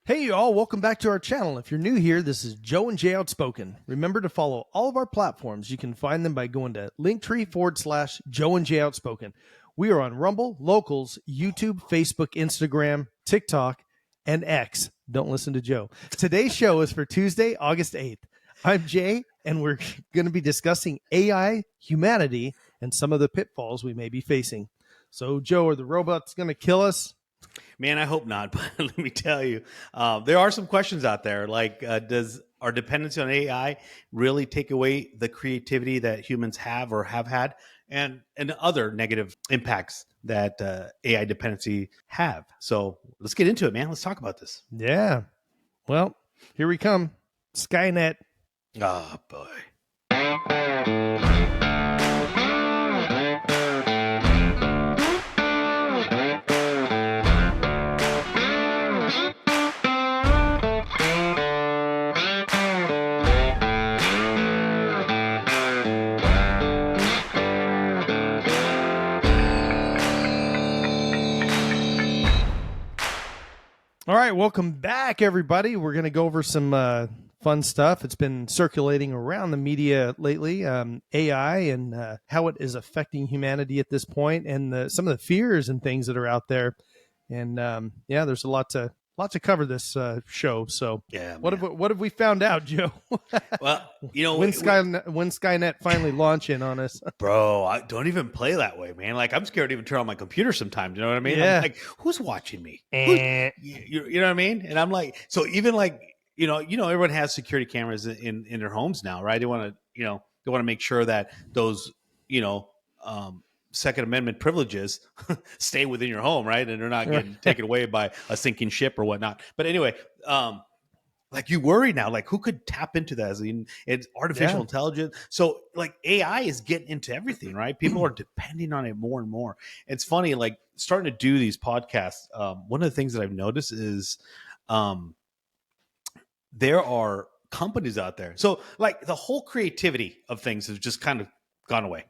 Hey y'all, welcome back to our channel. If you're new here, this is Joe and Jay Outspoken. Remember to follow all of our platforms. You can find them by going to linktree/Joe and Jay Outspoken. We are on Rumble, Locals, YouTube, Facebook, Instagram, TikTok, and X. Don't listen to Joe. Today's show is for Tuesday, August 8th. I'm Jay, and we're going to be discussing AI, humanity, and some of the pitfalls we may be facing. So, Joe, are the robots going to kill us? Man, I hope not. But let me tell you, there are some questions out there. Like, does our dependency on AI really take away the creativity that humans have or have had, and other negative impacts that AI dependency have? So let's get into it, man. Let's talk about this. Yeah. Well, here we come. Skynet. Oh, boy. All right, welcome back, everybody. We're going to go over some fun stuff. It's been circulating around the media lately, AI and how it is affecting humanity at this point, and some of the fears and things that are out there. And yeah, there's a lot to cover this show. So Yeah, what have we found out, Joe? Well, you know, when Skynet finally launching on us, bro, I don't even play that way, man. Like, I'm scared to even turn on my computer sometimes. You know what I mean? Yeah. I'm like, who's watching me? You know what I mean? And I'm like, so even like, you know, everyone has security cameras in their homes now, right? They want to make sure that those, Second Amendment privileges stay within your home, right? And they're not getting taken away by a sinking ship or whatnot. But anyway, like, you worry now, like, who could tap into that? It's artificial intelligence. So like, AI is getting into everything, right? People are depending on it more and more. It's funny, like, starting to do these podcasts. One of the things that I've noticed is there are companies out there. So like, the whole creativity of things has just kind of gone away,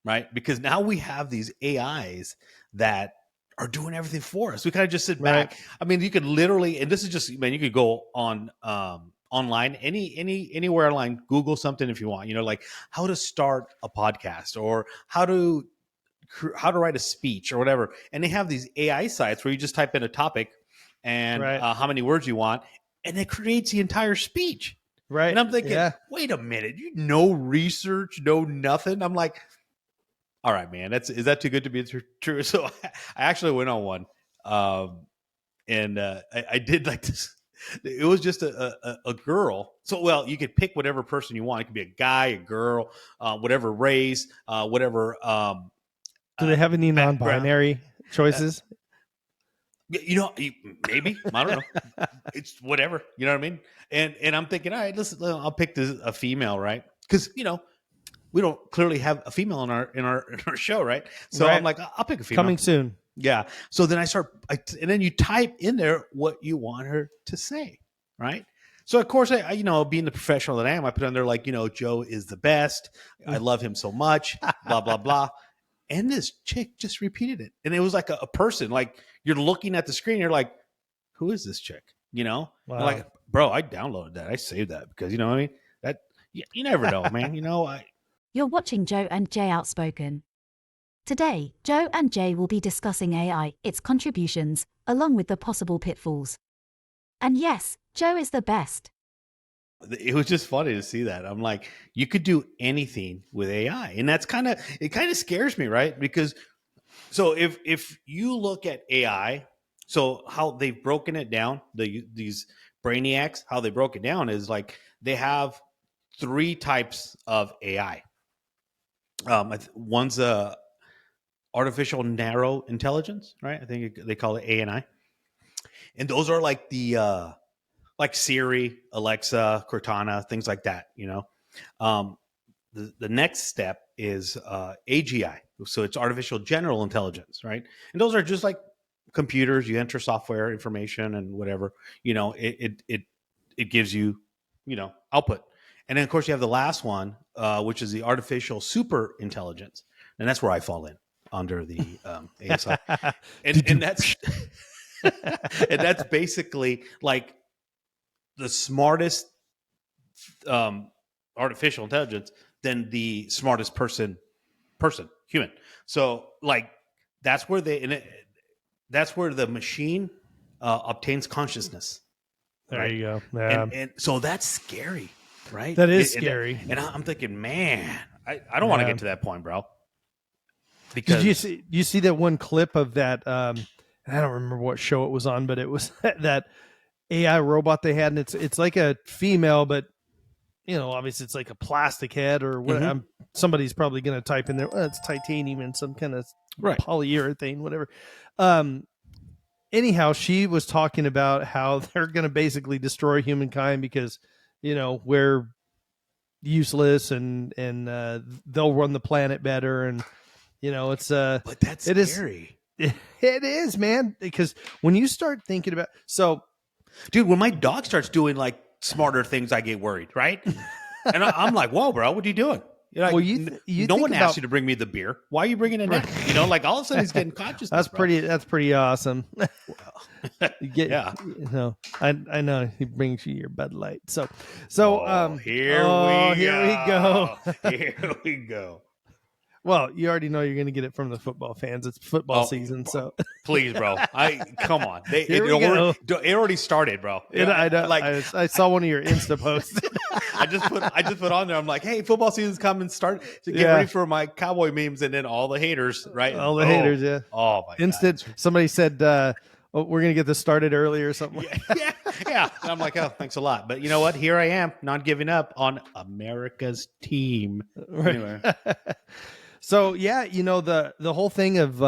right? Because now we have these AIs that are doing everything for us. We kind of just sit back. I mean, you could literally, and this is just, man, you could go on online, anywhere online, Google something if you want, like how to start a podcast or how to write a speech or whatever. And they have these AI sites where you just type in a topic and how many words you want, and it creates the entire speach. Right. And I'm thinking, wait a minute, no research, no nothing. I'm like, all right, man, is that too good to be true? So I actually went on one, and I did like this. It was just a girl. So, well, you could pick whatever person you want. It could be a guy, a girl, whatever race, whatever. Do they have any non-binary choices? Maybe, I don't know. It's whatever, you know what I mean? And I'm thinking, all right, listen, I'll pick a female, right? Because we don't clearly have a female in our show, right? So I'm like, I'll pick a female. Coming soon. Yeah. So then and then you type in there what you want her to say, right? So of course, I being the professional that I am, I put on there like, Joe is the best. I love him so much. Blah blah blah. And this chick just repeated it, and it was like a person. Like, you're looking at the screen, you're like, who is this chick? Wow. Like, bro, I downloaded that. I saved that because what I mean. That you never know, man. You're watching Joe and Jay Outspoken. Today, Joe and Jay will be discussing AI, its contributions, along with the possible pitfalls. And yes, Joe is the best. It was just funny to see that. I'm like, you could do anything with AI. And it kind of scares me, right? Because so if you look at AI, so how they've broken it down, these brainiacs, how they broke it down is like, they have 3 types of AI. One's artificial narrow intelligence, right? I think they call it ANI. And those are like the like Siri, Alexa, Cortana, things like that. The next step is AGI, so it's artificial general intelligence, right? And those are just like computers. You enter software information and whatever. It gives you output. And then, of course, you have the last one, which is the artificial super intelligence. And that's where I fall in under the ASI. And that's And that's basically like the smartest artificial intelligence than the smartest human. So like that's where that's where the machine obtains consciousness. There right? you go. Yeah. And so that's scary, right? That is scary. And I'm thinking, man, I don't want to Yeah. get to that point, bro. Because Did you see that one clip of that? I don't remember what show it was on, but it was that AI robot they had, and it's like a female, but obviously it's like a plastic head or what. Mhm. Somebody's probably going to type in there. Well, it's titanium and some kind of Right. polyurethane, whatever. Anyhow, she was talking about how they're going to basically destroy humankind because we're useless and they'll run the planet better, and it's but that's it is- scary. it is, man, because when you start thinking about Dude, when my dog starts doing like smarter things, I get worried, right? And I'm like, whoa, bro, what are you doing? You're like, Well, you no think one about- asked you to bring me the beer. Why are you bringing it now? Like all of a sudden he's getting consciousness. that's pretty awesome. You get, Yeah. I know he brings you your Bud Light. So Here we go. Here we go. Well, you already know you're going to get it from the football fans. It's football season, so Please, bro. Come on. Here we go. It already started, bro. I know. Like I saw one of your Insta posts. I just put on there. I'm like, hey, football season's coming. Start to get Yeah. ready for my cowboy memes, and then all the haters, right? All the haters, yeah. Oh my Instant. Somebody said, we're going to get this started early or something. God. Yeah. And I'm like, oh, thanks a lot. But you know what? Here I am, not giving up on America's team. Right. Anyway. So yeah, the whole thing of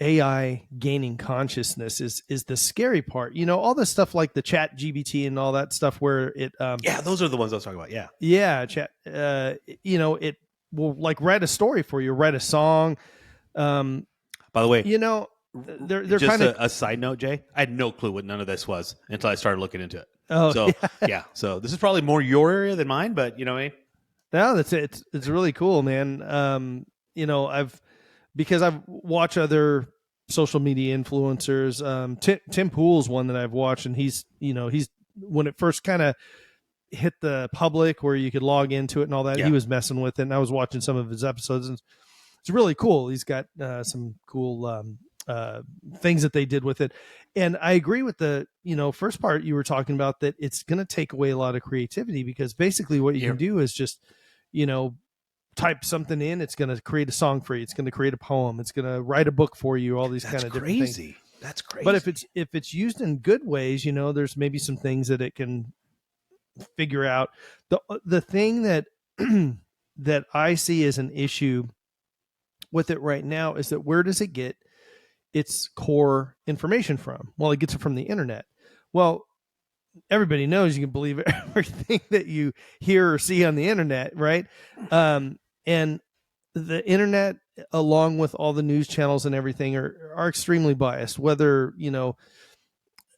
AI gaining consciousness is the scary part. All the stuff like the Chat GBT and all that stuff where it Yeah, those are the ones I was talking about. Yeah. chat it will like write a story for you, write a song. By the way, They're just kind of a side note, Jay. I had no clue what none of this was until I started looking into it. oh So yeah, so this is probably more your area than mine, but you know what I mean? no, that's it. It's really cool, man. Because I've watched other social media influencers. Tim Pool's one that I've watched, and he's when it first kind of hit the public where you could log into it and all that, Yeah. he was messing with it, and I was watching some of his episodes, and it's really cool. He's got some cool things that they did with it, and I agree with the first part you were talking about, that it's going to take away a lot of creativity, because basically what you can do is just type something in, it's going to create a song for you, it's going to create a poem, it's going to write a book for you, all these kind of different things. crazy. That's crazy. But if it's used in good ways, there's maybe some things that it can figure out. The thing that that I see as an issue with it right now is that where does it get its core information from? Well, it gets it from the internet. Well, everybody knows you can believe everything that you hear or see on the internet, right? And the internet, along with all the news channels and everything, are extremely biased. Whether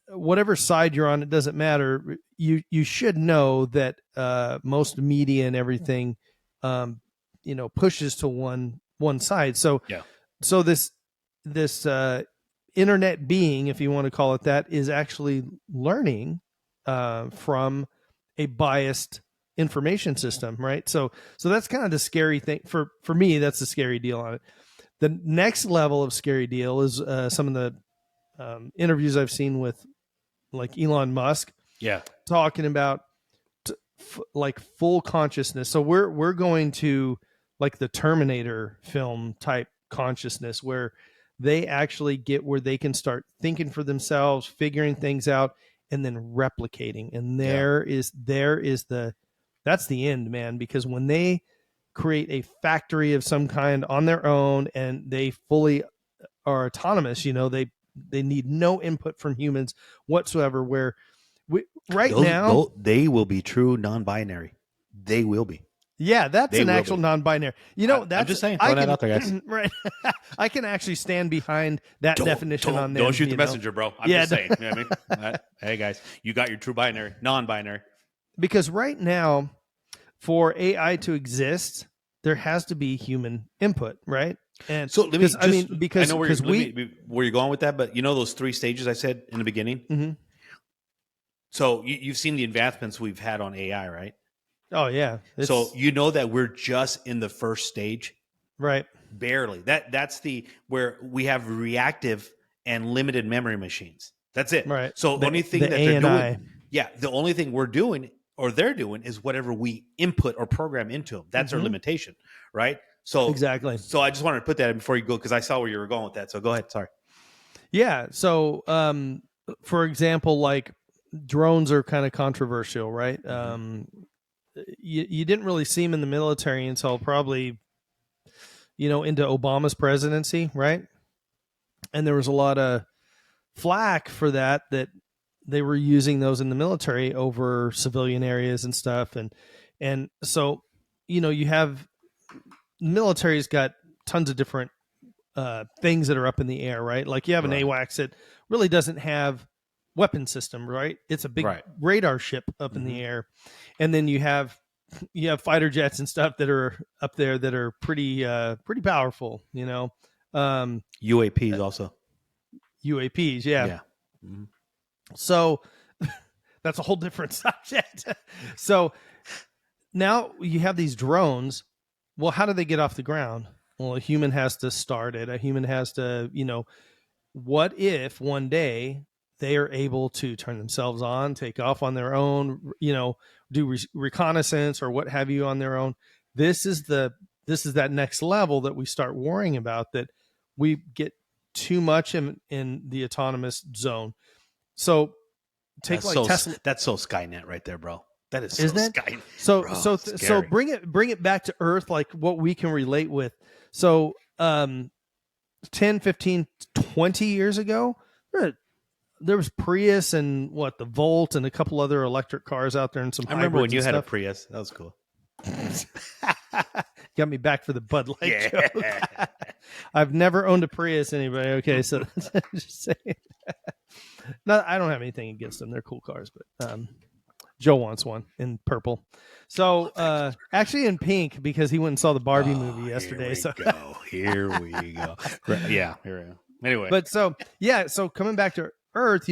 whatever side you're on, it doesn't matter. You should know that most media and everything, pushes to one side. So Yeah. So this internet being, if you want to call it that, is actually learning from a biased information system, right? So that's kind of the scary thing for me. That's the scary deal on it. The next level of scary deal is some of the interviews I've seen with like Elon Musk yeah. talking about like full consciousness. So we're going to like the Terminator film type consciousness, where they actually get where they can start thinking for themselves, figuring things out, and then replicating. And that's the end, man, because when they create a factory of some kind on their own and they fully are autonomous, they need no input from humans whatsoever, where now they will be true non-binary. They will be. Yeah, that's They an will actual be. non-binary. I'm That's just saying, throwing that out there, guys. Right. I can actually stand behind that definition on there. Don't shoot the messenger, bro. I'm Yeah, just saying. You know what I mean? Hey, guys, you got your true binary, non-binary. Because right now, for AI to exist, there has to be human input, right? And So let me 'cause, just, I mean, because I know because where you're going with that, but you know those 3 stages I said in the beginning? Mhm. So you've seen the advancements we've had on AI, right? Oh yeah, So it's you know that we're just in the first stage, right. barely. That's the where we have reactive and limited memory machines. That's it. Right. So The only thing that they're ANI. doing, yeah, the only thing we're doing or they're doing is whatever we input or program into them. That's our Mhm. limitation, right? So Exactly. So I just wanted to put that in before you go because I saw where you were going with that. So go ahead. Sorry. Yeah. So, for example, like drones are kind of controversial, right? You didn't really see them in the military until probably, into Obama's presidency, right? And there was a lot of flack for that they were using those in the military over civilian areas and stuff. And so, you have military's got tons of different things that are up in the air, right? Like you have an Right. AWACS that really doesn't have weapon system, right? It's a big Right. radar ship up in the Mhm. air, and then you have fighter jets and stuff that are up there that are pretty powerful, UAPs also. UAPs, yeah. Yeah. Mhm. So that's a whole different subject. So now you have these drones. Well, how do they get off the ground? Well, a human has to start it. A human has to, what if one day they are able to turn themselves on, take off on their own, do reconnaissance or what have you on their own? This is that next level that we start worrying about, that we get too much in the autonomous zone. So take That's like so Tesla, that's so Skynet right there, bro. That is so isn't it? Skynet. So Bro, so scary. bring it back to Earth, like what we can relate with. So 10, 15, 20 years ago, there was Prius and the Volt and a couple other electric cars out there and some I remember when hybrids you and had a stuff. Prius. That was cool. Got me back for the Bud Light Yeah. joke. I've never owned a Prius, anybody. Okay, so just saying. No, I don't have anything against them. They're cool cars, but Joe wants one in purple. So actually in pink, because he went and saw the Barbie movie yesterday. Here we go. Yeah, here we go. Anyway, But so coming back to Earth,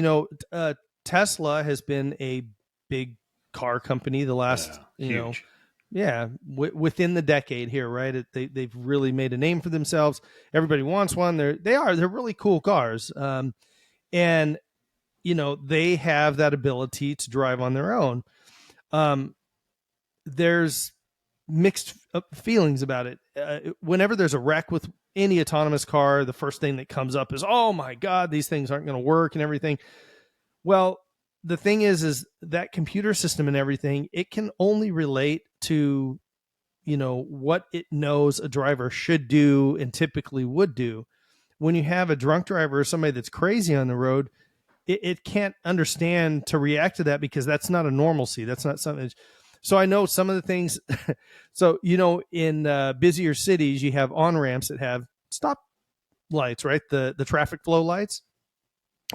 Tesla has been a big car company the last, huge. within the decade here, right? They've really made a name for themselves. Everybody wants one. They're really cool cars, and they have that ability to drive on their own. There's mixed feelings about it. Whenever there's a wreck with any autonomous car, the first thing that comes up is, oh my God, these things aren't going to work and everything. Well, the thing is that computer system and everything, it can only relate to, what it knows a driver should do and typically would do. When you have a drunk driver or somebody that's crazy on the road, it can't understand to react to that, because that's not a normalcy. That's not something. So I know some of the things. So, in busier cities, you have on-ramps that have stop lights, right? The traffic flow lights.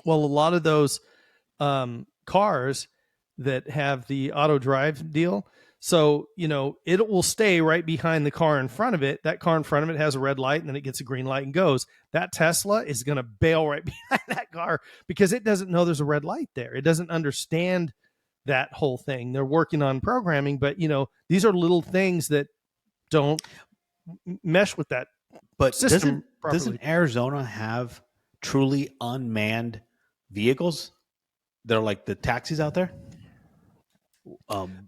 Well, a lot of those cars that have the auto drive deal, so, it will stay right behind the car in front of it. That car in front of it has a red light, and then it gets a green light and goes. That Tesla is going to bail right behind that car because it doesn't know there's a red light there. It doesn't understand that whole thing. They're working on programming, but, these are little things that don't mesh with that But system properly. doesn't Arizona have truly unmanned vehicles? They're like the taxis out there.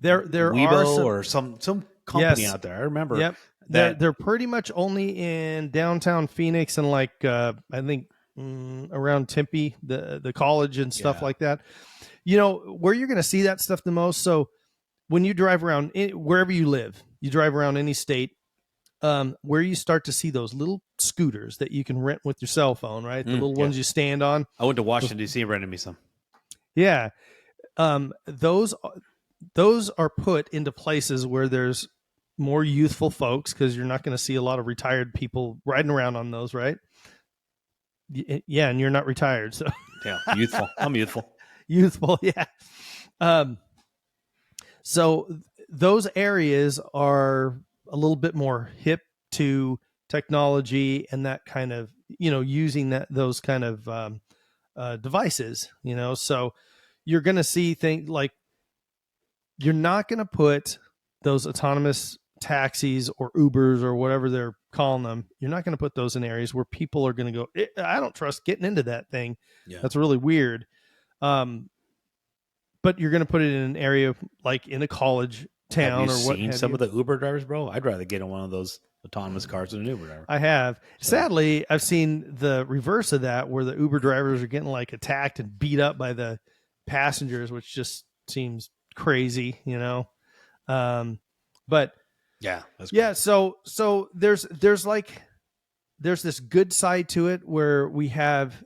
There Weibo are some company Yes. out there. I remember. Yep. They're pretty much only in downtown Phoenix and I think around Tempe, the college and stuff Yeah. like that. Where you're going to see that stuff the most. So when you drive around wherever you live, you drive around any state, where you start to see those little scooters that you can rent with your cell phone, right? The little ones you stand on. I went to Washington D.C. and rented me some. Yeah. Those are put into places where there's more youthful folks, because you're not going to see a lot of retired people riding around on those, right? Yeah, and you're not retired, so Yeah, youthful. I'm youthful. youthful, yeah. So those areas are a little bit more hip to technology and that kind of, using those kind of devices, so you're going to see things like, you're not going to put those autonomous taxis or Ubers or whatever they're calling them. You're not going to put those in areas where people are going to go, I don't trust getting into that thing. Yeah. That's really weird. But you're going to put it in an area like in a college town have you or what seen have some you. of the Uber drivers, bro? I'd rather get in one of those autonomous cars than an Uber driver. I have. So- Sadly, I've seen the reverse of that, where the Uber drivers are getting like attacked and beat up by the passengers, which just seems crazy, But Yeah, that's yeah, so there's this good side to it where we have,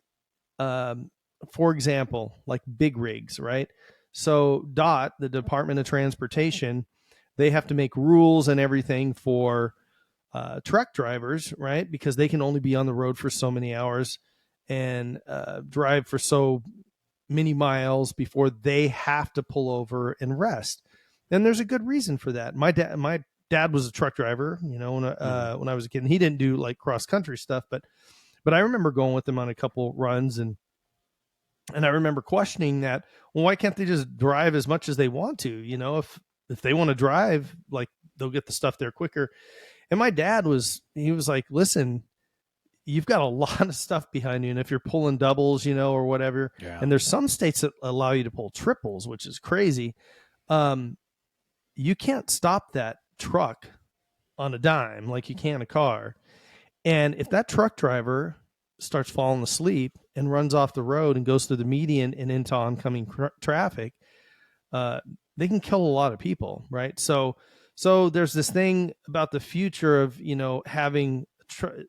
for example, like big rigs, right? So DOT, the Department of Transportation, they have to make rules and everything for truck drivers, right? Because they can only be on the road for so many hours and drive for so many miles before they have to pull over and rest. And there's a good reason for that. My dad was a truck driver, when I was a kid. And he didn't do like cross country stuff, but I remember going with him on a couple runs, and I remember questioning that. Well, why can't they just drive as much as they want to? If they want to drive, like, they'll get the stuff there quicker. And my dad was like, listen, you've got a lot of stuff behind you. And if you're pulling doubles, or whatever, and there's some states that allow you to pull triples, which is crazy. You can't stop that truck on a dime like you can a car. And if that truck driver starts falling asleep and runs off the road and goes through the median and into oncoming traffic, they can kill a lot of people, right? So there's this thing about the future of, having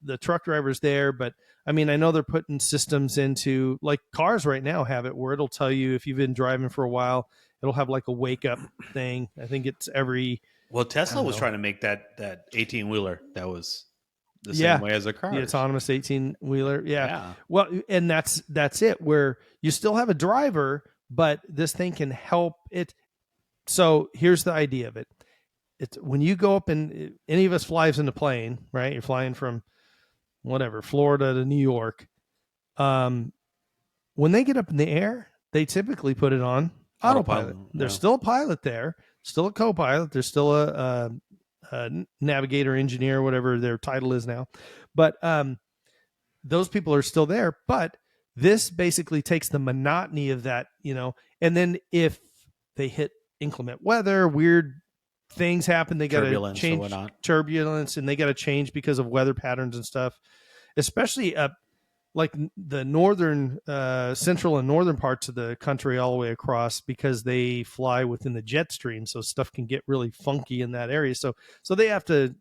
the truck drivers there. But I mean, I know they're putting systems into, like, cars right now have it where it'll tell you if you've been driving for a while, it'll have like a wake up thing. I think it's every. Well, Tesla was trying to make that 18-wheeler that was the same way as a car. The autonomous 18-wheeler. Yeah. Well, and that's it, where you still have a driver, but this thing can help it. So here's the idea of it. It's when you go up, and any of us flies in a plane, right? You're flying from whatever, Florida to New York. When they get up in the air, they typically put it on autopilot. There's still a pilot there, still a co-pilot. There's still a navigator, engineer, whatever their title is now. But those people are still there. But this basically takes the monotony of that, and then if they hit inclement weather, weird things happen, they got to change turbulence, and they got to change because of weather patterns and stuff, especially like the northern, central and northern parts of the country all the way across, because they fly within the jet stream. So stuff can get really funky in that area. So they have to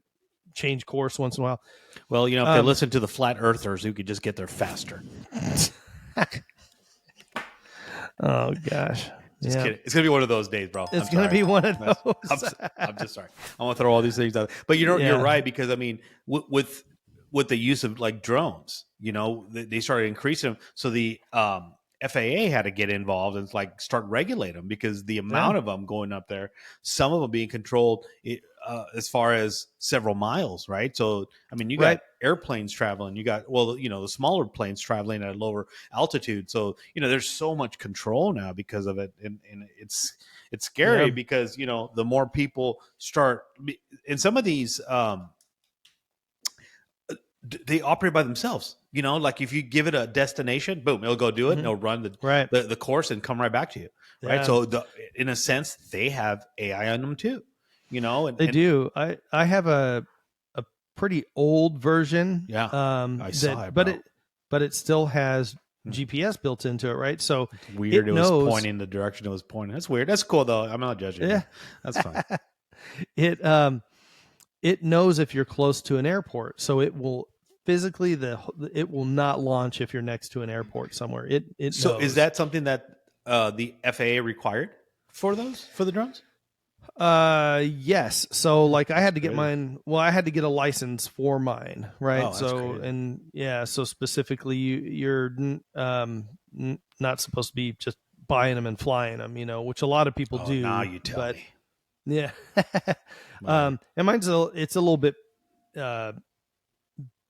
change course once in a while. Well, if they listen to the flat earthers, who could just get there faster. Oh gosh. Just kidding. It's gonna be one of those days, bro. It's gonna be one of those. I'm just sorry. I want to throw all these things out. But you're right, because I mean, with the use of like drones, they started increasing them. So the FAA had to get involved and like start regulating them, because the amount of them going up there, some of them being controlled as far as several miles, right? So I mean, you got airplanes traveling, you got the smaller planes traveling at a lower altitude. So there's so much control now because of it, and it's scary because the more people start, and some of these they operate by themselves. Like if you give it a destination, boom, it'll go do it, and it'll run the course and come right back to you, right? Yeah. So in a sense, they have AI on them too, and they do. I have a pretty old version. Yeah, I saw it, but it still has GPS built into it, right? So it's weird. It was pointing the direction it was pointing. That's weird. That's cool though. I'm not judging. Yeah, that's fine. It knows if you're close to an airport, so it will physically it will not launch if you're next to an airport somewhere. It so knows. Is that something that the FAA required for the drones? Yes. So like I had to get mine. Well, I had to get a license for mine, right? Oh, that's crazy. So specifically, you're not supposed to be just buying them and flying them, which a lot of people do. Now you tell me. Yeah. And mine's it's a little bit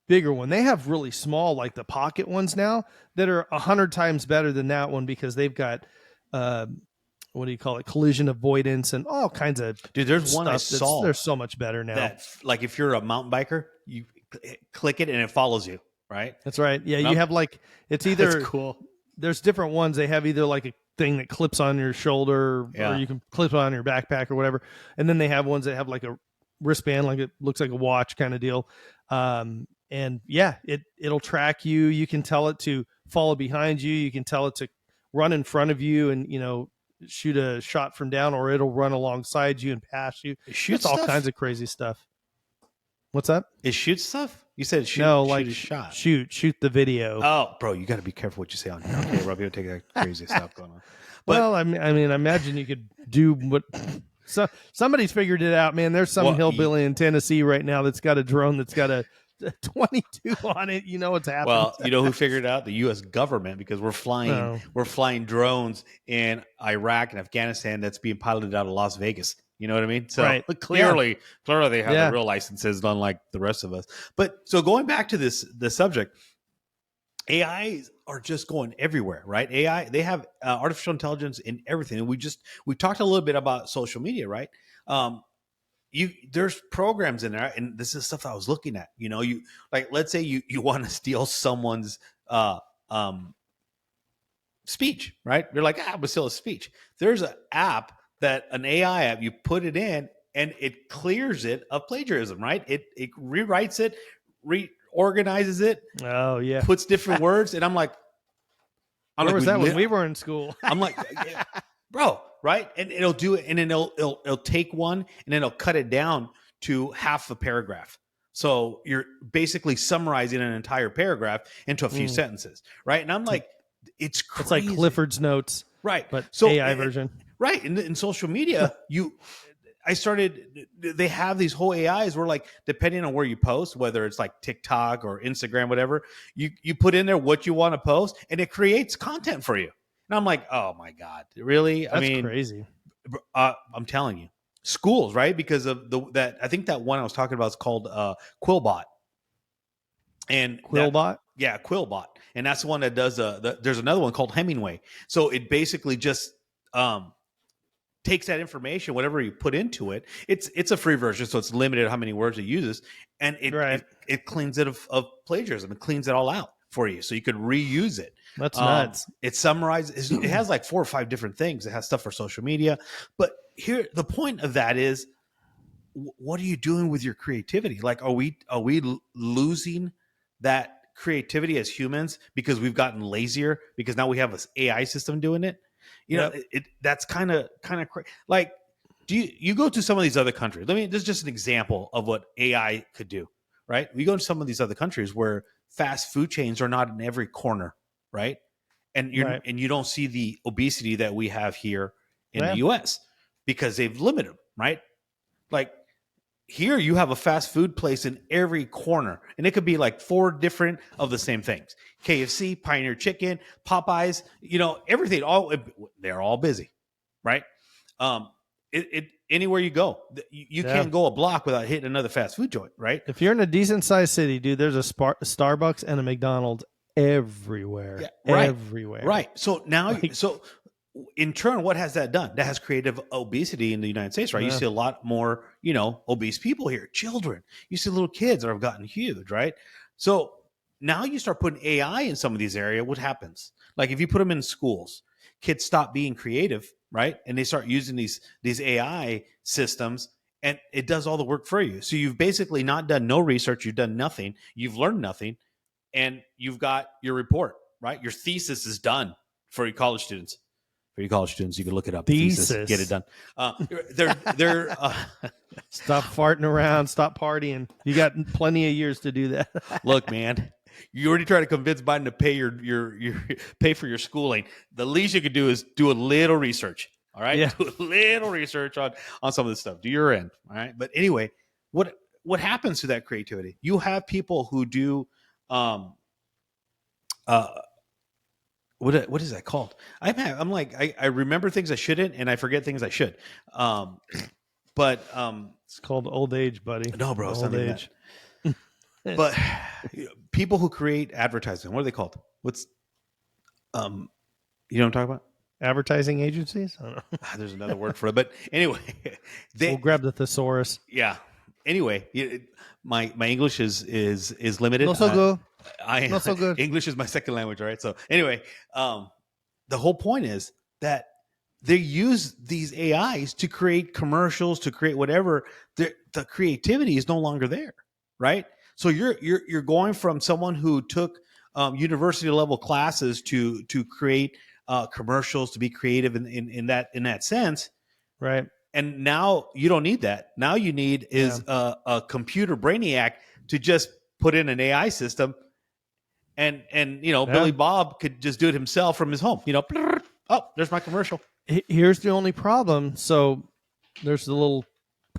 bigger one. They have really small, like the pocket ones now, that are 100 times better than that one because they've got what do you call it, collision avoidance and all kinds of Dude, there's one I stuff saw they're so much better now. that, like, if you're a mountain biker, you click it and it follows you, right? That's right. Yeah, Nope. you have like it's either That's cool. there's different ones. They have either like a thing that clips on your shoulder Yeah. or you can clip it on your backpack or whatever. And then they have ones that have like a wristband, like it looks like a watch kind of deal. And yeah, it'll track you. You can tell it to follow behind you. You can tell it to run in front of you and, you know, shoot a shot from down, or it'll run alongside you and pass you. It shoots It's all stuff? kinds of crazy stuff. What's up? It shoots stuff? You said shoot, No, shoot like a shot. shoot the video. Oh, bro, you got to be careful what you say on here. Okay, Rob, you don't take that crazy stuff going on. But Well, I mean, I imagine you could do what. So somebody's figured it out, man. There's some Well, hillbilly in Tennessee right now that's got a drone that's got a 22 on it. You know what's happening. well, you know who figured it out? The U.S. government, because we're flying Oh. we're flying drones in Iraq and Afghanistan that's being piloted out of Las Vegas. You know what I mean? So Right. clearly they have Yeah. the real licenses, unlike the rest of us. But so going back to the subject, AIs are just going everywhere, right? AI, they have artificial intelligence in everything, and we talked a little bit about social media, right? There's programs in there, and this is stuff I was looking at. You know, you like, let's say you want to steal someone's speech, right? You're like, I'm gonna steal a speech. There's an app an AI app, you put it in, and it clears it of plagiarism, right? It rewrites it, reorganizes it, oh yeah, puts different words, and I'm like, where was that when when we were in school? I'm like, yeah, bro, right? And it'll do it, and then it'll take one, and then it'll cut it down to half a paragraph. So you're basically summarizing an entire paragraph into a few sentences, right? And I'm like, it's crazy. It's like Clifford's Notes, right? but So AI version. right in social media, they have these whole AIs where, like, depending on where you post, whether it's like TikTok or Instagram, whatever, you put in there what you want to post, and it creates content for you. And I'm like, oh my God, really? That's crazy. I'm telling you, schools, right? Because of I think that one I was talking about is called Quillbot. And Quillbot. yeah, Quillbot, and that's the one that does. There's another one called Hemingway. So it basically just takes that information, whatever you put into it. It's a free version, so it's limited how many words it uses, and it cleans it of plagiarism. It cleans it all out for you, so you could reuse it. That's nuts. It summarizes. It has like 4 or 5 different things. It has stuff for social media, but here the point of that is, what are you doing with your creativity? Like, are we losing that creativity as humans because we've gotten lazier because now we have this AI system doing it? You know, that's kind of like, do you go to some of these other countries? This is just an example of what AI could do, right? We go to some of these other countries where fast food chains are not in every corner, right? And you don't see the obesity that we have here in the US because they've limited them, right? Like, here you have a fast food place in every corner, and it could be like 4 different of the same things: KFC, Pioneer Chicken, Popeyes, everything. They're all busy, right? Anywhere you go, you can't go a block without hitting another fast food joint, right? If you're in a decent sized city, dude, there's a Starbucks and a McDonald's everywhere. Yeah, right. Everywhere. Right. So now, in turn, what has that done? That has created obesity in the United States, right? Yeah. You see a lot more, obese people here, children. You see little kids that have gotten huge, right? So now you start putting AI in some of these areas. What happens? Like, if you put them in schools, kids stop being creative, right? And they start using these AI systems, and it does all the work for you. So you've basically not done no research. You've done nothing. You've learned nothing, and you've got your report, right? Your thesis is done for your college students. For you college students, you can look it up. Thesis. Get it done. They're Stop farting around. Stop partying. You got plenty of years to do that. look, man. You already tried to convince Biden to pay your pay for your schooling. The least you could do is do a little research. All right, do a little research on some of this stuff. Do your end. All right, but anyway, what happens to that creativity? You have people who do what is that called? I'm like, I remember things I shouldn't, and I forget things I should. But It's called old age, buddy. no, bro, it's Old not even age. that. But people who create advertising, what are they called? What's you know what I'm talking about? Advertising agencies? I don't know. There's another word for it, but anyway, We'll grab the thesaurus. yeah. Anyway, my English is limited. Not so good. Not so good. English is my second language, right? So anyway, the whole point is that they use these AIs to create commercials, to create whatever. The creativity is no longer there, right? So you're going from someone who took university level classes to create commercials, to be creative in that sense, Right. and now you don't need that. Now you need is a computer brainiac to just put in an AI system, and Billy Bob could just do it himself from his home. Oh, there's my commercial. Here's the only problem. So there's a little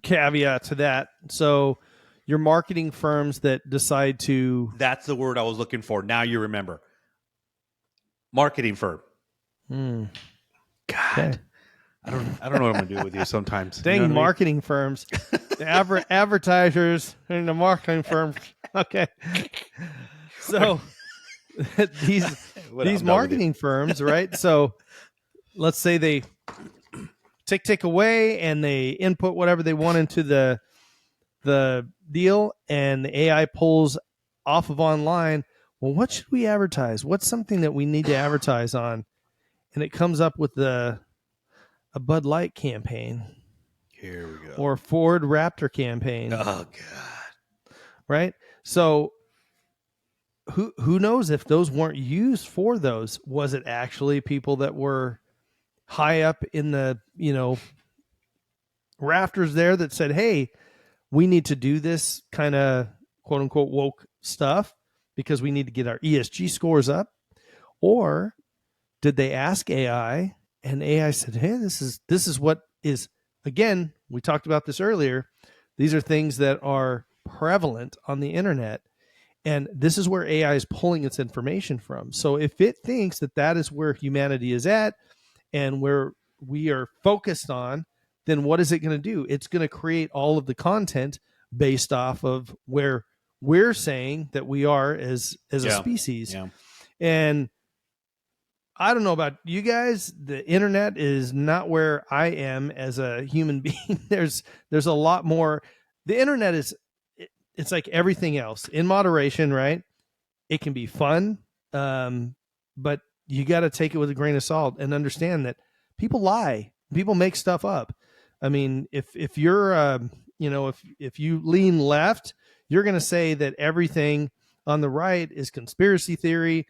caveat to that. So your marketing firms that decide to That's the word I was looking for. Now you remember. Marketing firm. God. Okay. I don't know what I'm gonna do with you sometimes. Dang, You know what I mean? marketing firms, the advertisers and the marketing firms. Okay, so these What, I'm done with marketing firms, right? So let's say they take away and they input whatever they want into the deal, and the AI pulls off of online. Well, what should we advertise? What's something that we need to advertise on? And it comes up with a Bud Light campaign. Here we go. Or a Ford Raptor campaign. Oh God. Right? So who knows if those weren't used for those? Was it actually people that were high up in the, rafters there that said, hey, we need to do this kind of quote unquote woke stuff because we need to get our ESG scores up? Or did they ask AI and AI said, hey, this is what is, again, we talked about this earlier. These are things that are prevalent on the internet. And this is where AI is pulling its information from. So if it thinks that that is where humanity is at and where we are focused on, then what is it going to do? It's going to create all of the content based off of where we're saying that we are as a species. Yeah. And I don't know about you guys. The internet is not where I am as a human being. There's a lot more. The internet it's like everything else in moderation, right? It can be fun, but you got to take it with a grain of salt and understand that people lie. People make stuff up. I mean, if you're, if you lean left, you're going to say that everything on the right is conspiracy theory.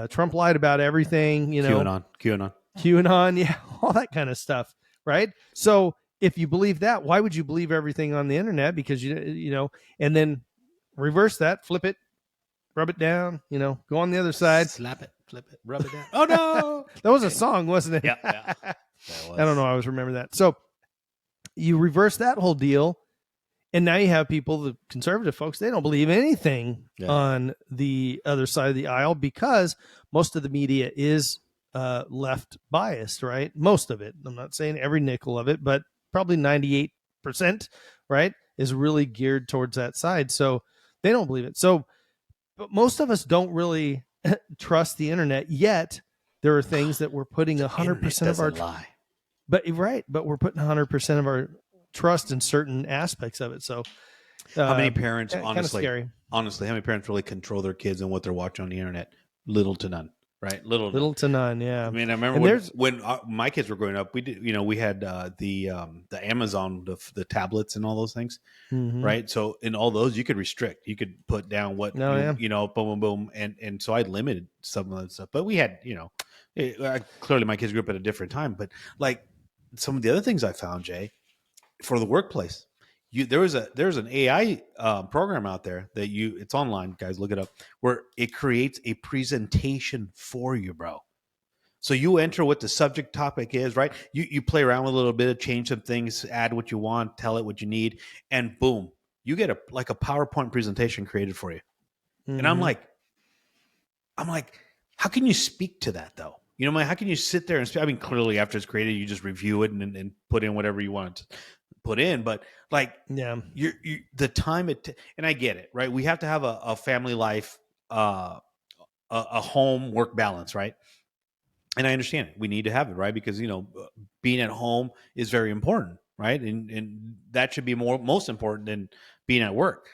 Trump lied about everything, QAnon, yeah, all that kind of stuff, right? So if you believe that, why would you believe everything on the internet? Because and then reverse that, flip it, rub it down, go on the other side, slap it, flip it, rub it down. Oh no, that was a song, wasn't it? Yeah. I don't know. I always remember that. So you reverse that whole deal. And now you have people, the conservative folks, they don't believe anything on the other side of the aisle because most of the media is left biased, right? Most of it. I'm not saying every nickel of it, but probably 98%, right, is really geared towards that side. So they don't believe it. So, but most of us don't really trust the internet yet. There are things that we're putting 100% of our lie. But we're putting 100% of our trust in certain aspects of it. So how many parents, honestly, how many parents really control their kids and what they're watching on the internet? Little to none, right? Little to none. Yeah. I mean, I remember when my kids were growing up, we did, we had the Amazon, the tablets and all those things, right? So in all those, you could restrict, you could put down what, boom, boom, boom. And so I limited some of that stuff, but we had, clearly my kids grew up at a different time, but like some of the other things I found, Jay, for the workplace, there's an AI program out there that it's online, guys, look it up, where it creates a presentation for you, bro. So you enter what the subject topic is, right? You play around with a little bit, change some things, add what you want, tell it what you need, and boom, you get a PowerPoint presentation created for you. And I'm like, how can you speak to that though? How can you sit there and speak? I mean, clearly after it's created, you just review it and put in whatever you want to put in, but like Yeah. you the time and I get it, right? We have to have a family life, a home work balance, right? And I understand it. We need to have it, right? Because being at home is very important, right? And that should be most important than being at work.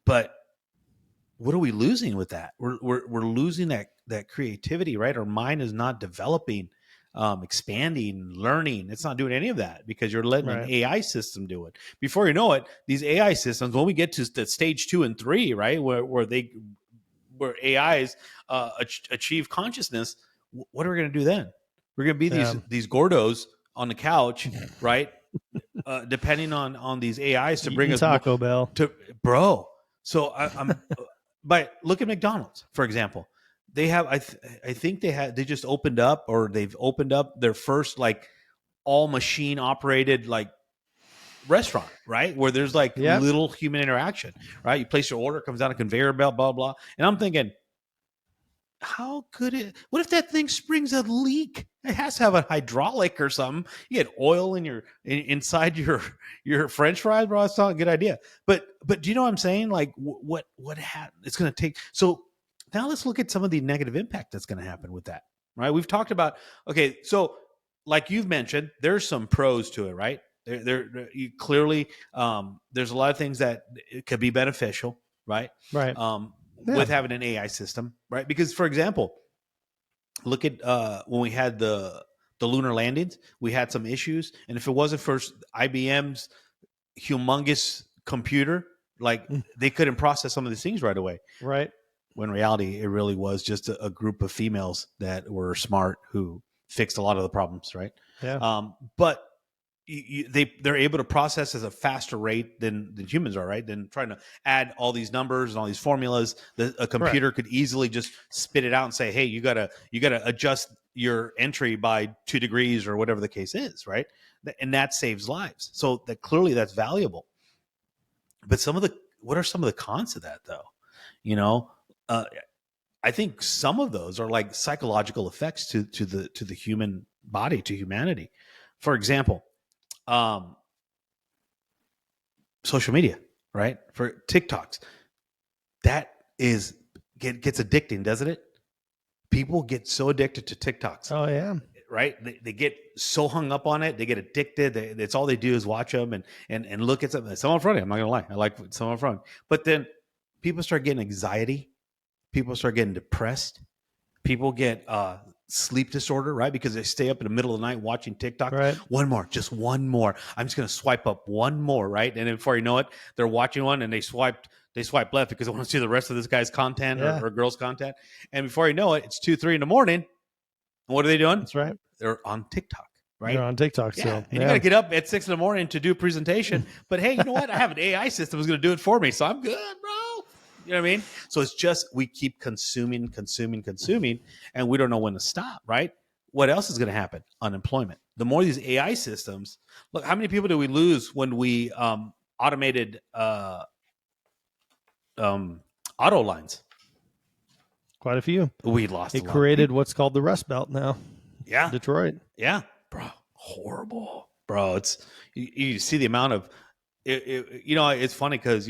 But what are we losing with that? We're losing that creativity, right? Our mind is not developing, expanding, learning. It's not doing any of that because you're letting an AI system do it. Before you know it, these AI systems, when we get to the stage 2 and 3, right, where AIs achieve consciousness, what are we going to do then? We're going to be these gordos on the couch, right? Depending on these AIs to bring us Taco Bell to bro. So I'm but look at McDonald's, for example. They have I think they just opened up, or they've opened up their first like all machine operated like restaurant, right? Where there's like little human interaction, right? You place your order, it comes down a conveyor belt, blah, blah. And I'm thinking, how could it? What if that thing springs a leak? It has to have a hydraulic or something. You get oil in inside your French fries, bro. That's not a good idea. But do you know what I'm saying? Like what it's going to take. So now let's look at some of the negative impact that's going to happen with that, right? We've talked about, okay, so like you've mentioned, there's some pros to it, right? You clearly, there's a lot of things that it could be beneficial, right? Right. With having an AI system, right? Because, for example, look at when we had the lunar landings, we had some issues, and if it wasn't for IBM's humongous computer, like they couldn't process some of these things right away. Right. When in reality, it really was just a group of females that were smart who fixed a lot of the problems, right? Yeah. But they're able to process at a faster rate than humans are, right? Than trying to add all these numbers and all these formulas. A computer could easily just spit it out and say, "Hey, you gotta adjust your entry by 2 degrees or whatever the case is," right? And that saves lives. So that clearly that's valuable. But what are some of the cons of that, though? I think some of those are like psychological effects to the human body, to humanity. For example, social media, right? For TikToks, that gets addicting, doesn't it? People get so addicted to TikToks. Oh yeah, right. They get so hung up on it. They get addicted. That's all they do is watch them and look at something. Someone in front of you. I'm not gonna lie. I like someone in front of me. But then people start getting anxiety. People start getting depressed. People get sleep disorder, right? Because they stay up in the middle of the night watching TikTok. Right. One more, just one more. I'm just going to swipe up one more, right? And then before you know it, they're watching one and they swipe left because they want to see the rest of this guy's content or girl's content. And before you know it, it's 2, 3 in the morning. And what are they doing? That's right. They're on TikTok, right? They're on TikTok still. Yeah. And you got to get up at 6 in the morning to do a presentation. But hey, you know what? I have an AI system that's going to do it for me. So I'm good, bro. You know what I mean? So it's just we keep consuming, and we don't know when to stop, right? What else is going to happen? Unemployment. The more these AI systems, look, how many people do we lose when we automated auto lines? Quite a few. We lost. It created what's called the Rust Belt now. Yeah, Detroit. Yeah, bro, horrible, bro. It's you see the amount of it's funny because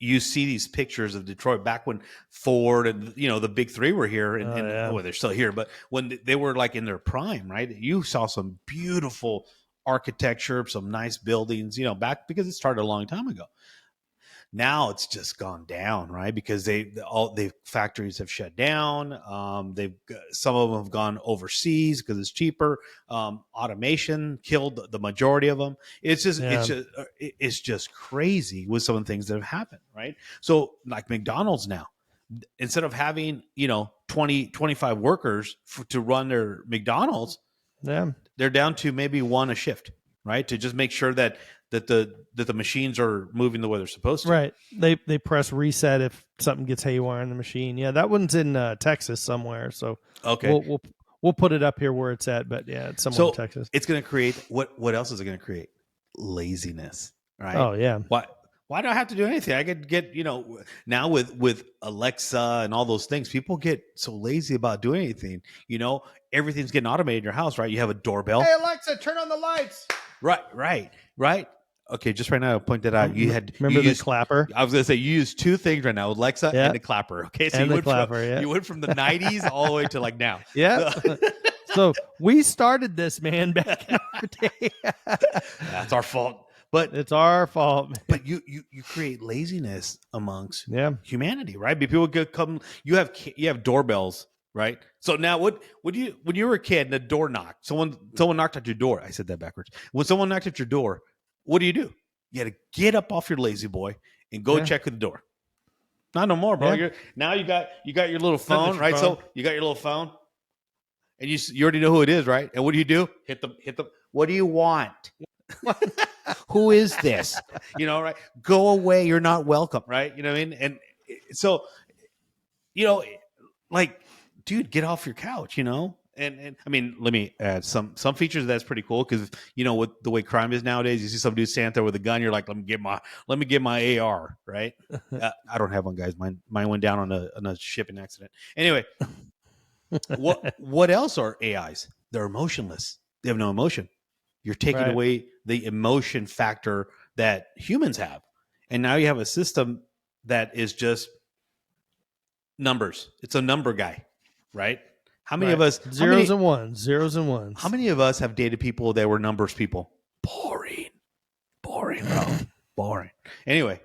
you see these pictures of Detroit back when Ford and the big three were here, and they're still here, but when they were like in their prime, right? You saw some beautiful architecture, some nice buildings, back because it started a long time ago. Now it's just gone down, right? Because the factories have shut down. Some of them have gone overseas because it's cheaper. Automation killed the majority of them. It's just crazy with some of the things that have happened, right? So like McDonald's now, instead of having 20, 25 workers to run their McDonald's, they're down to maybe one a shift, right? To just make sure that the machines are moving the way they're supposed to. Right. They press reset if something gets haywire in the machine. Yeah, that one's in Texas somewhere. So okay, we'll put it up here where it's at. But yeah, it's somewhere in Texas. It's going to create what else is it going to create? Laziness, right? Oh yeah. Why do I have to do anything? I could get now with Alexa and all those things. People get so lazy about doing anything. Everything's getting automated in your house, right? You have a doorbell. Hey Alexa, turn on the lights. Right. Okay, just right now, I'll point that out. You remember the used, clapper? I was gonna say you used two things right now, Alexa Yeah. and the clapper. Okay, so And you the went clapper, from yeah. you went from the 90s all the way to like now. Yeah. So- So we started this, man, back in our day. that's our fault. But It's our fault. Man. but you create laziness amongst Yeah. humanity, right? People could come. You have doorbells, right? So now, when you were a kid and the door knocked, someone knocked at your door. I said that backwards. When someone knocked at your door, what do? You had to get up off your lazy boy and go Yeah. check with the door. Not no more, bro. Yeah. You got your little Sitting at phone, your right? phone. So you got your little phone, and you already know who it is, right? And what do? Hit the. What do you want? Who is this? Right? Go away. You're not welcome, right? You know what I mean? And so, like, dude, get off your couch, And I mean, let me add some features that's pretty cool because with the way crime is nowadays, you see some dude stand there with a gun, you're like, let me get my AR, right? I don't have one, guys. Mine went down on a shipping accident. Anyway, what else are AIs? They're emotionless. They have no emotion. You're taking Right. away the emotion factor that humans have, and now you have a system that is just numbers. It's a number guy, right? How many of us zeros and ones? How many of us have dated people that were numbers people? Boring, bro, boring. Anyway,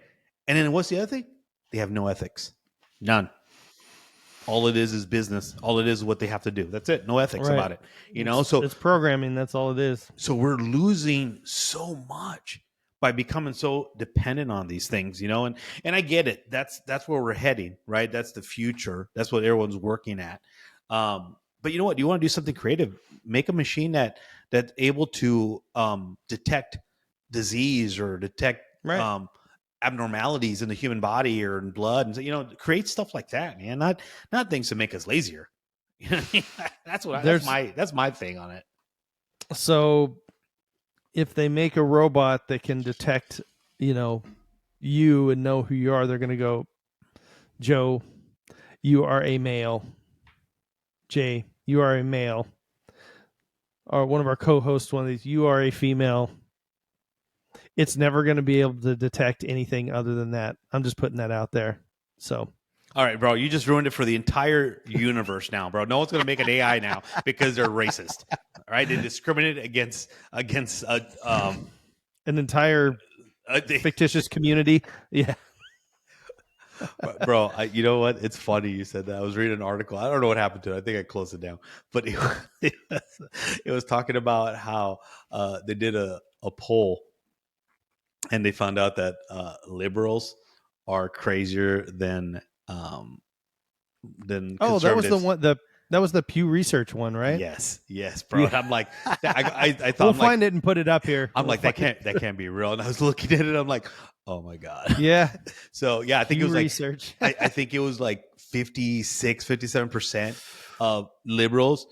and then what's the other thing? They have no ethics, none. All it is business. All it is what they have to do. That's it. No ethics Right. about it. So it's programming. That's all it is. So we're losing so much by becoming so dependent on these things, and I get it. That's where we're heading, right? That's the future. That's what everyone's working at. But you know what? Do you want to do something creative? Make a machine that's able to detect disease or detect Right. abnormalities in the human body or in blood, and so, create stuff like that, man. Not things to make us lazier. That's my thing on it. So if they make a robot that can detect, you and know who you are, they're going to go, Joe, you are a male. Jay, you are a male. Or one of our co-hosts, one of these, you are a female. It's never going to be able to detect anything other than that. I'm just putting that out there. So, all right, bro, you just ruined it for the entire universe now, bro. No one's going to make an AI now because they're racist. All right, they discriminate against an entire fictitious community. Yeah. Bro, you know what? It's funny you said that. I was reading an article. I don't know what happened to it. I think I closed it down. But it was talking about how they did a poll and they found out that liberals are crazier than Oh, that was the one. That was the Pew Research one, right? Yes, bro. Yeah. I'm like, I thought we'll find it and put it up here. I'm like, that can't be real. And I was looking at it. I'm like, oh my god. Yeah. So yeah, I think Pew it was Research. like I think it was like 57% of liberals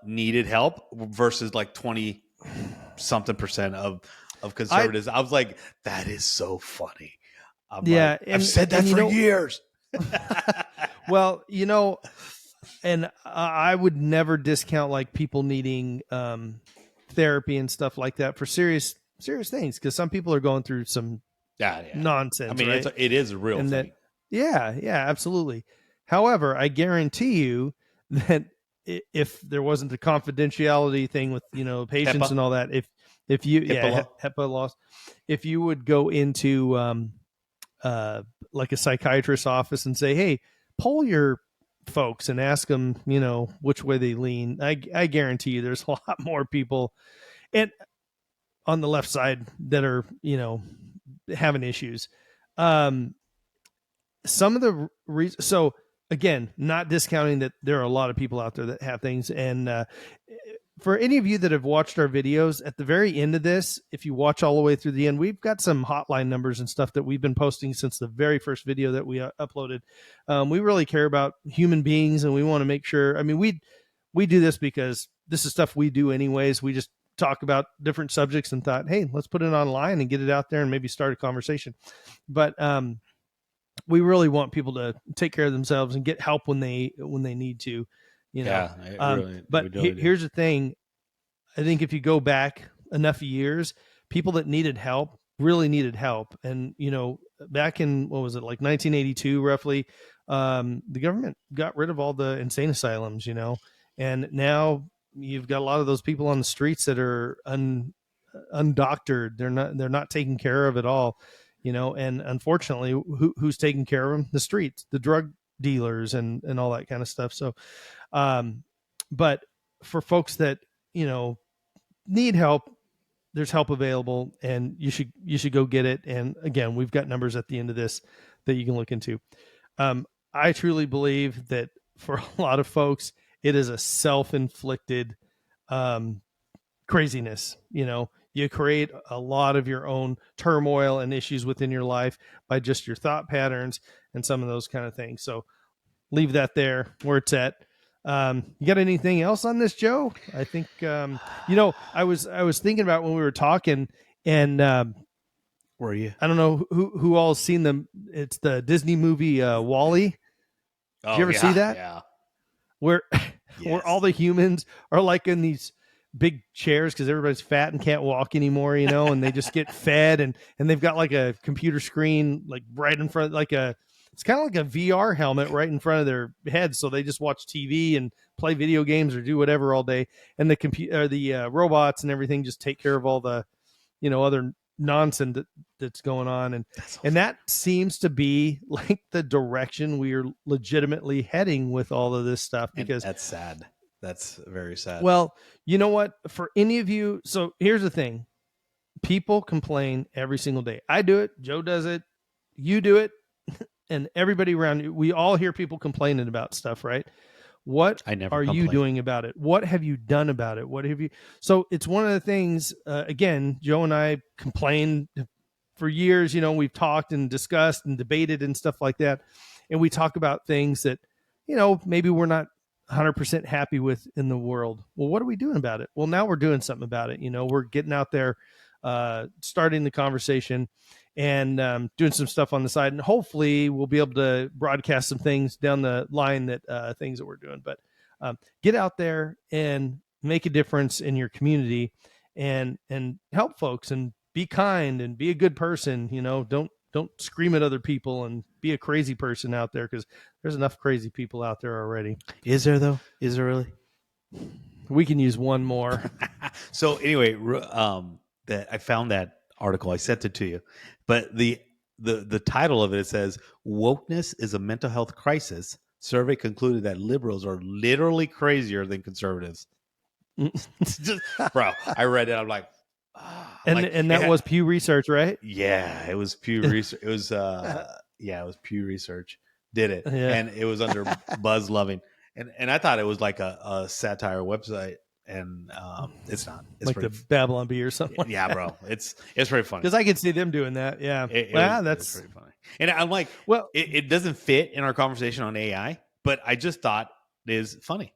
needed help versus like 20 something percent of conservatives. I was like, that is so funny. Yeah, I've said that for years. Well, and I would never discount like people needing therapy and stuff like that for serious things, because some people are going through some nonsense. I mean, right? it is a real and thing. Yeah, absolutely. However, I guarantee you that if there wasn't the confidentiality thing with patients HIPAA. and all that, if you HIPAA laws, if you would go into like a psychiatrist's office and say, hey, poll your folks and ask them, which way they lean, I guarantee you there's a lot more people and on the left side that are, having issues. Some of the so again, not discounting that there are a lot of people out there that have things. And for any of you that have watched our videos, at the very end of this, if you watch all the way through the end, we've got some hotline numbers and stuff that we've been posting since the very first video that we uploaded. We really care about human beings, and we want to make sure. I mean, we do this because this is stuff we do anyways. We just talk about different subjects and thought, hey, let's put it online and get it out there and maybe start a conversation. But we really want people to take care of themselves and get help when they need to. Yeah, but here's the thing. I think if you go back enough years, people that needed help really needed help. And, back in, what was it, like 1982, roughly, the government got rid of all the insane asylums, and now you've got a lot of those people on the streets that are undoctored. They're not taken care of at all, and unfortunately, who's taking care of them? The streets, the drug dealers and all that kind of stuff. So, but for folks that, need help, there's help available, and you should go get it. And again, we've got numbers at the end of this that you can look into. I truly believe that for a lot of folks, it is a self-inflicted craziness. You create a lot of your own turmoil and issues within your life by just your thought patterns and some of those kind of things. So leave that there where it's at. You got anything else on this, Joe? I think, I was thinking about when we were talking, and were you? I don't know who all's seen them. It's the Disney movie WALL-E. Did you ever see that? Yeah. Where Yes. where all the humans are like in these big chairs because everybody's fat and can't walk anymore, and they just get fed, and they've got like a computer screen like right in front, it's kind of like a VR helmet right in front of their heads, so they just watch TV and play video games or do whatever all day, and the robots and everything just take care of all the other nonsense that's going on, and that seems to be like the direction we are legitimately heading with all of this stuff, because that's sad. That's very sad. Well, you know what? For any of you, so here's the thing. People complain every single day. I do it. Joe does it. You do it. And everybody around you. We all hear people complaining about stuff, right? What I never are complain. you doing about it? What have you done about it? What have you? So it's one of the things, again, Joe and I complained for years. We've talked and discussed and debated and stuff like that. And we talk about things that, maybe we're not 100% happy with in the world. Well, what are we doing about it? Well, now we're doing something about it. We're getting out there, starting the conversation, and doing some stuff on the side, and hopefully we'll be able to broadcast some things down the line, that things that we're doing. But get out there and make a difference in your community, and help folks, and be kind and be a good person. Don't scream at other people and be a crazy person out there, because there's enough crazy people out there already. Is there though? Is there really? We can use one more. So anyway, that I found that article. I sent it to you, but the title of it says "Wokeness is a mental health crisis." Survey concluded that liberals are literally crazier than conservatives. Just, bro, I read it. I'm like, and that was Pew Research, right? Yeah, it was Pew Research. It was it was Pew Research did it, Yeah. and it was under Buzz Loving, and I thought it was like a satire website, and it's not. It's like the Babylon Bee or something. Like yeah, bro, it's pretty funny, because I could see them doing that. Yeah, it that's was pretty funny. And I'm like, well, it doesn't fit in our conversation on AI, but I just thought it is funny.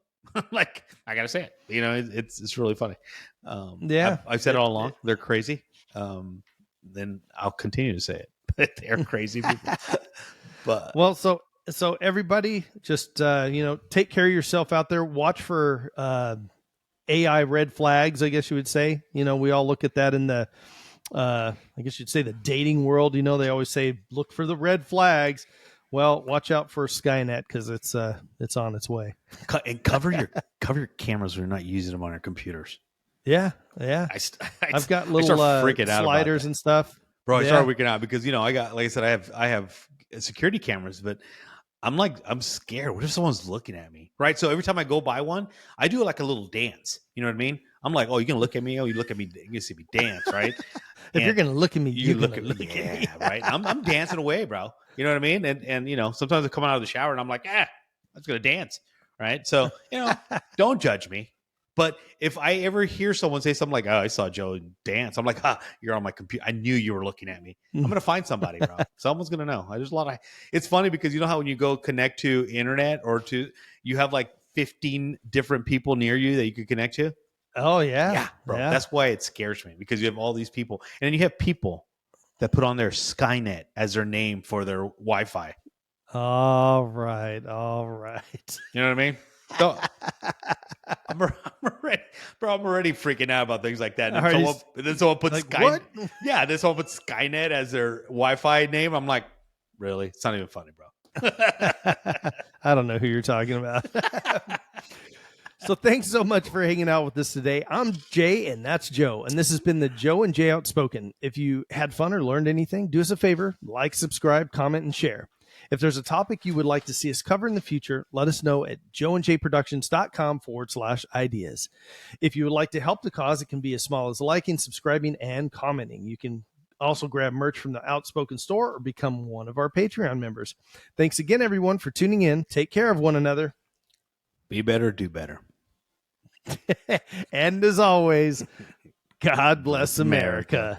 Like, I gotta say it. It's really funny. Yeah, I've said it all along. They're crazy. Then I'll continue to say it. But they're crazy people. But well, so everybody just take care of yourself out there. Watch for AI red flags, I guess you would say. We all look at that in the I guess you'd say the dating world. They always say look for the red flags. Well, watch out for Skynet, because it's on its way. and cover your cameras when you're not using them on your computers. Yeah. I've got little sliders and stuff. Bro, I started freaking out because I got, like I said, I have security cameras, but I'm scared. What if someone's looking at me? Right. So every time I go buy one, I do like a little dance. You know what I mean? I'm like, oh, you gonna look at me? Oh, you look at me. You can see me dance, right? If you're gonna look at me, you look at me. Yeah, right. I'm dancing away, bro. You know what I mean? And sometimes I come out of the shower and I'm like, I'm just gonna dance, right? So don't judge me. But if I ever hear someone say something like, "Oh, I saw Joe dance," I'm like, you're on my computer. I knew you were looking at me. I'm gonna find somebody, bro. Someone's gonna know. There's a lot of. It's funny because you know how when you go connect to internet you have like 15 different people near you that you could connect to. Oh yeah, yeah, bro. Yeah. That's why it scares me, because you have all these people, and then you have people that put on their Skynet as their name for their Wi-Fi. All right. You know what I mean? So I'm ready. Bro, I'm already freaking out about things like that. And Are you then someone puts like, Skynet. what? Yeah, then someone puts Skynet as their Wi-Fi name. I'm like, really? It's not even funny, bro. I don't know who you're talking about. So thanks so much for hanging out with us today. I'm Jay, and that's Joe, and this has been the Joe and Jay Outspoken. If you had fun or learned anything, do us a favor, like, subscribe, comment, and share. If there's a topic you would like to see us cover in the future, let us know at joeandjayproductions.com/ideas. If you would like to help the cause, it can be as small as liking, subscribing, and commenting. You can also grab merch from the Outspoken store or become one of our Patreon members. Thanks again, everyone, for tuning in. Take care of one another. Be better, do better. And as always, God bless America.